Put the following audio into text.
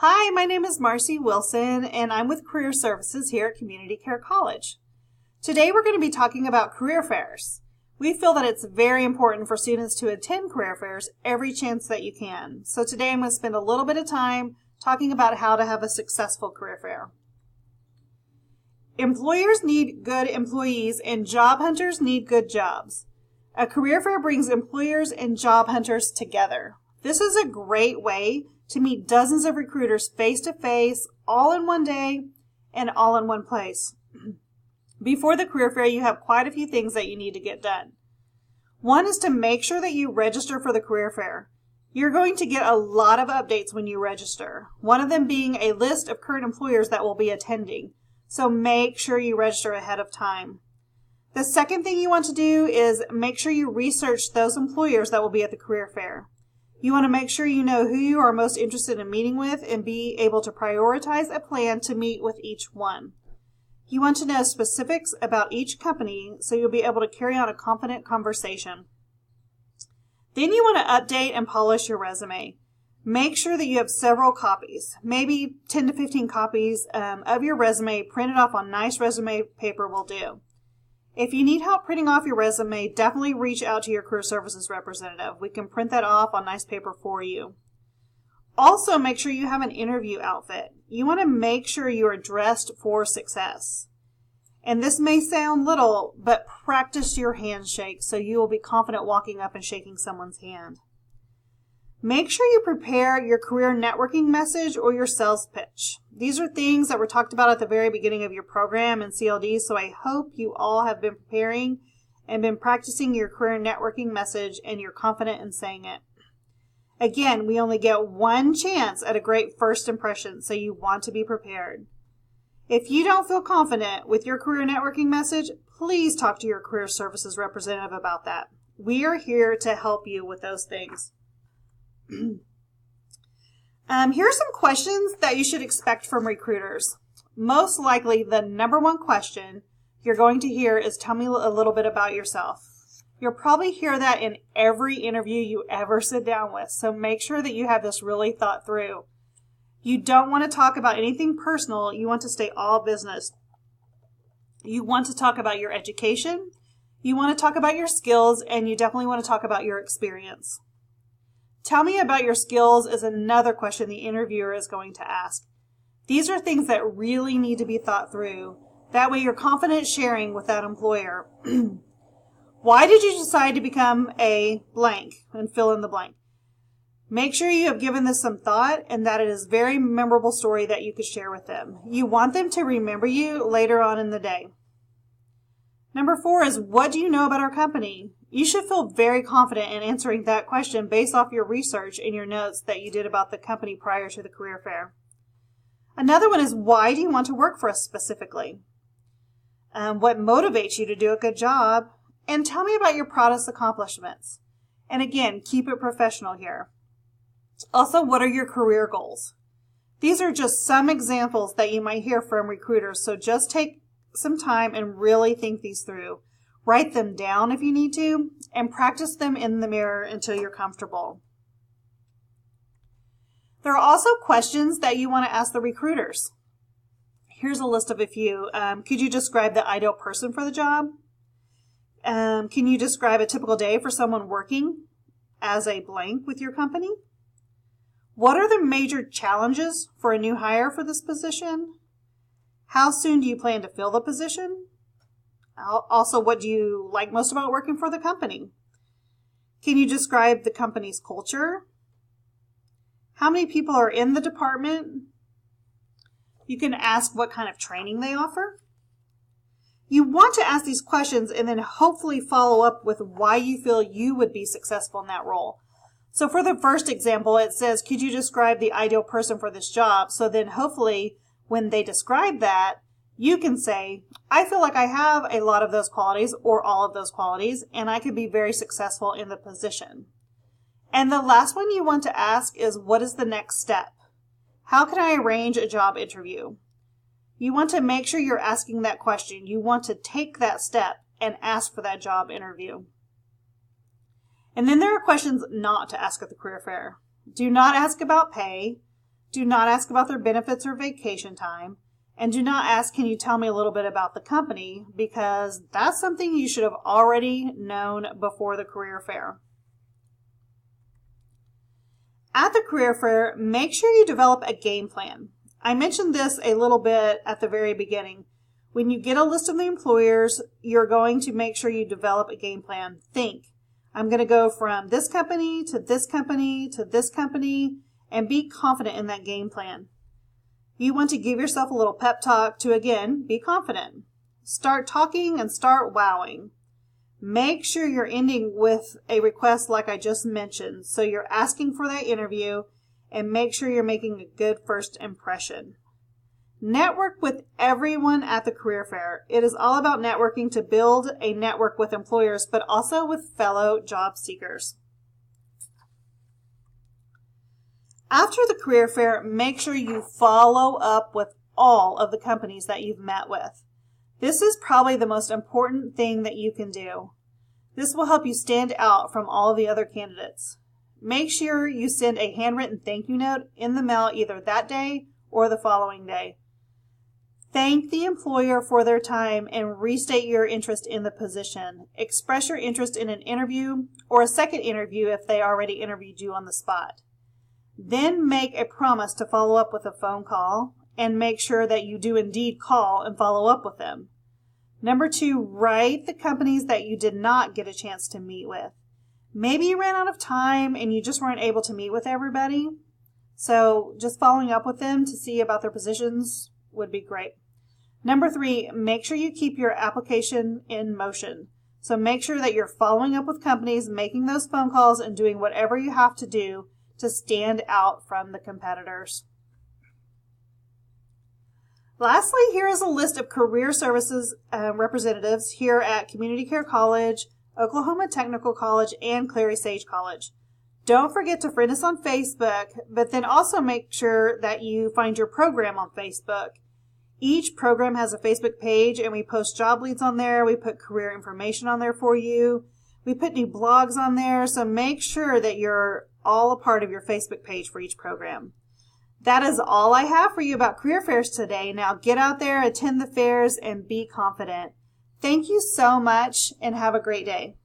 Hi, my name is Marcy Wilson, and I'm with Career Services here at Community Care College. Today we're going to be talking about career fairs. We feel that it's very important for students to attend career fairs every chance that you can. So today I'm going to spend a little bit of time talking about how to have a successful career fair. Employers need good employees and job hunters need good jobs. A career fair brings employers and job hunters together. This is a great way to meet dozens of recruiters face-to-face, all in one day, and all in one place. Before the career fair, you have quite a few things that you need to get done. One is to make sure that you register for the career fair. You're going to get a lot of updates when you register, one of them being a list of current employers that will be attending. So make sure you register ahead of time. The second thing you want to do is make sure you research those employers that will be at the career fair. You want to make sure you know who you are most interested in meeting with and be able to prioritize a plan to meet with each one. You want to know specifics about each company so you'll be able to carry on a confident conversation. Then you want to update and polish your resume. Make sure that you have several copies, maybe 10 to 15 copies of your resume printed off on nice resume paper will do. If you need help printing off your resume, definitely reach out to your career services representative. We can print that off on nice paper for you. Also, make sure you have an interview outfit. You want to make sure you are dressed for success. And this may sound little, but practice your handshake so you will be confident walking up and shaking someone's hand. Make sure you prepare your career networking message or your sales pitch. These are things that were talked about at the very beginning of your program in CLD, so I hope you all have been preparing and been practicing your career networking message and you're confident in saying it. Again, we only get one chance at a great first impression, so you want to be prepared. If you don't feel confident with your career networking message, please talk to your career services representative about that. We are here to help you with those things. Here are some questions that you should expect from recruiters. Most likely, the number one question you're going to hear is, tell me a little bit about yourself. You'll probably hear that in every interview you ever sit down with, so make sure that you have this really thought through. You don't want to talk about anything personal. You want to stay all business. You want to talk about your education. You want to talk about your skills, and you definitely want to talk about your experience. Tell me about your skills is another question the interviewer is going to ask. These are things that really need to be thought through. That way you're confident sharing with that employer. Why did you decide to become a blank and fill in the blank? Make sure you have given this some thought and that it is a very memorable story that you could share with them. You want them to remember you later on in the day. Number 4 is, what do you know about our company? You should feel very confident in answering that question based off your research and your notes that you did about the company prior to the career fair. Another one is, why do you want to work for us specifically? What motivates you to do a good job? And tell me about your proudest accomplishments. And again, keep it professional here. Also, what are your career goals? These are just some examples that you might hear from recruiters, so just take some time and really think these through. Write them down if you need to, and practice them in the mirror until you're comfortable. There are also questions that you want to ask the recruiters. Here's a list of a few. Could you describe the ideal person for the job? Can you describe a typical day for someone working as a blank with your company? What are the major challenges for a new hire for this position? How soon do you plan to fill the position? Also, what do you like most about working for the company? Can you describe the company's culture? How many people are in the department? You can ask what kind of training they offer. You want to ask these questions and then hopefully follow up with why you feel you would be successful in that role. So for the first example, it says, could you describe the ideal person for this job? So then hopefully when they describe that, you can say, I feel like I have a lot of those qualities or all of those qualities, and I could be very successful in the position. And the last one you want to ask is, what is the next step? How can I arrange a job interview? You want to make sure you're asking that question. You want to take that step and ask for that job interview. And then there are questions not to ask at the career fair. Do not ask about pay. Do not ask about their benefits or vacation time. And do not ask, can you tell me a little bit about the company? Because that's something you should have already known before the career fair. At the career fair, make sure you develop a game plan. I mentioned this a little bit at the very beginning. When you get a list of the employers, you're going to make sure you develop a game plan. Think, I'm going to go from this company to this company to this company, and be confident in that game plan. You want to give yourself a little pep talk to, again, be confident. Start talking and start wowing. Make sure you're ending with a request like I just mentioned. So you're asking for that interview, and make sure you're making a good first impression. Network with everyone at the career fair. It is all about networking to build a network with employers, but also with fellow job seekers. After the career fair, make sure you follow up with all of the companies that you've met with. This is probably the most important thing that you can do. This will help you stand out from all the other candidates. Make sure you send a handwritten thank you note in the mail either that day or the following day. Thank the employer for their time and restate your interest in the position. Express your interest in an interview or a second interview if they already interviewed you on the spot. Then make a promise to follow up with a phone call and make sure that you do indeed call and follow up with them. Number 2, write the companies that you did not get a chance to meet with. Maybe you ran out of time and you just weren't able to meet with everybody. So just following up with them to see about their positions would be great. Number 3, make sure you keep your application in motion. So make sure that you're following up with companies, making those phone calls, and doing whatever you have to do to stand out from the competitors. Lastly, here is a list of career services representatives here at Community Care College, Oklahoma Technical College, and Clary Sage College. Don't forget to friend us on Facebook, but then also make sure that you find your program on Facebook. Each program has a Facebook page, and we post job leads on there. We put career information on there for you. We put new blogs on there, so make sure that you're all a part of your Facebook page for each program. That is all I have for you about career fairs today. Now get out there, attend the fairs, and be confident. Thank you so much, and have a great day.